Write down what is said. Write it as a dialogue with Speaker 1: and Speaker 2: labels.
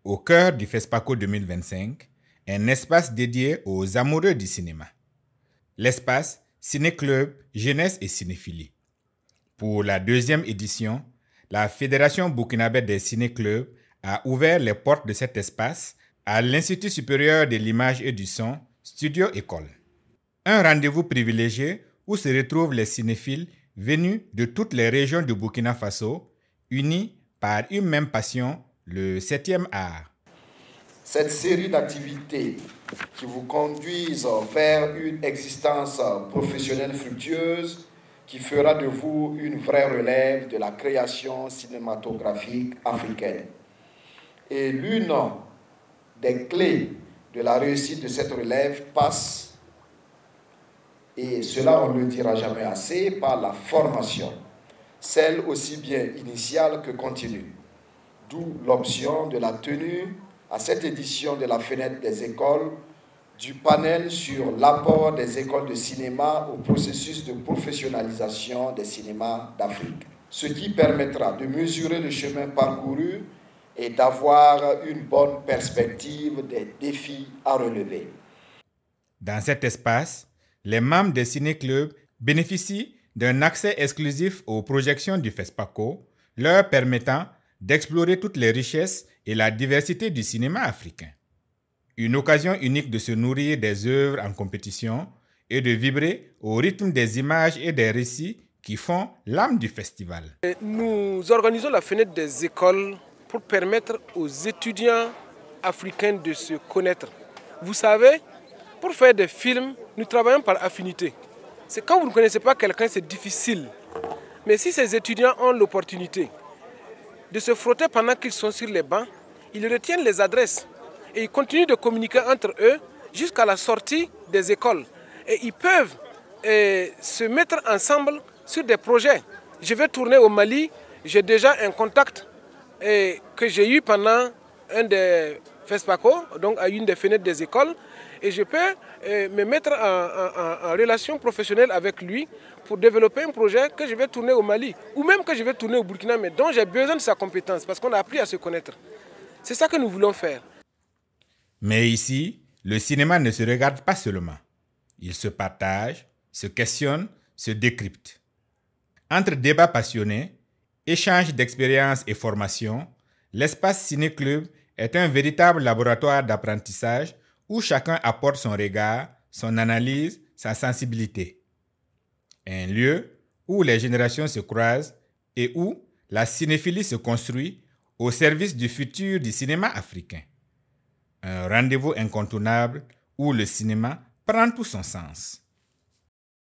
Speaker 1: au cœur du FESPACO 2025, un espace dédié aux amoureux du cinéma. L'espace Ciné-Club Jeunesse et Cinéphilie. Pour la deuxième édition, la Fédération burkinabé des ciné-clubs a ouvert les portes de cet espace à l'Institut supérieur de l'image et du son, Studio École. Un rendez-vous privilégié où se retrouvent les cinéphiles venus de toutes les régions du Burkina Faso, unis par une même passion, le 7e art.
Speaker 2: Cette série d'activités qui vous conduisent vers une existence professionnelle fructueuse qui fera de vous une vraie relève de la création cinématographique africaine. Et l'une des clés de la réussite de cette relève passe, et cela on ne le dira jamais assez, par la formation, celle aussi bien initiale que continue. D'où l'option de la tenue à cette édition de la Fenêtre des écoles du panel sur l'apport des écoles de cinéma au processus de professionnalisation des cinémas d'Afrique, ce qui permettra de mesurer le chemin parcouru et d'avoir une bonne perspective des défis à relever.
Speaker 1: Dans cet espace, les membres des ciné-clubs bénéficient d'un accès exclusif aux projections du FESPACO, leur permettant d'explorer toutes les richesses et la diversité du cinéma africain. Une occasion unique de se nourrir des œuvres en compétition et de vibrer au rythme des images et des récits qui font l'âme du festival.
Speaker 3: Nous organisons la Fenêtre des écoles pour permettre aux étudiants africains de se connaître. Vous savez, pour faire des films, nous travaillons par affinité. C'est quand vous ne connaissez pas quelqu'un, c'est difficile. Mais si ces étudiants ont l'opportunité de se frotter pendant qu'ils sont sur les bancs, ils retiennent les adresses et ils continuent de communiquer entre eux jusqu'à la sortie des écoles. Et ils peuvent se mettre ensemble sur des projets. Je vais tourner au Mali, j'ai déjà un contact que j'ai eu pendant un des FESPACO, donc à une des fenêtres des écoles, et je peux me mettre en relation professionnelle avec lui pour développer un projet que je vais tourner au Mali, ou même que je vais tourner au Burkina, mais dont j'ai besoin de sa compétence, parce qu'on a appris à se connaître. C'est ça que nous voulons faire.
Speaker 1: Mais ici, le cinéma ne se regarde pas seulement. Il se partage, se questionne, se décrypte. Entre débats passionnés, échanges d'expériences et formations, l'espace Ciné-Club est un véritable laboratoire d'apprentissage où chacun apporte son regard, son analyse, sa sensibilité. Un lieu où les générations se croisent et où la cinéphilie se construit au service du futur du cinéma africain. Un rendez-vous incontournable où le cinéma prend tout son sens.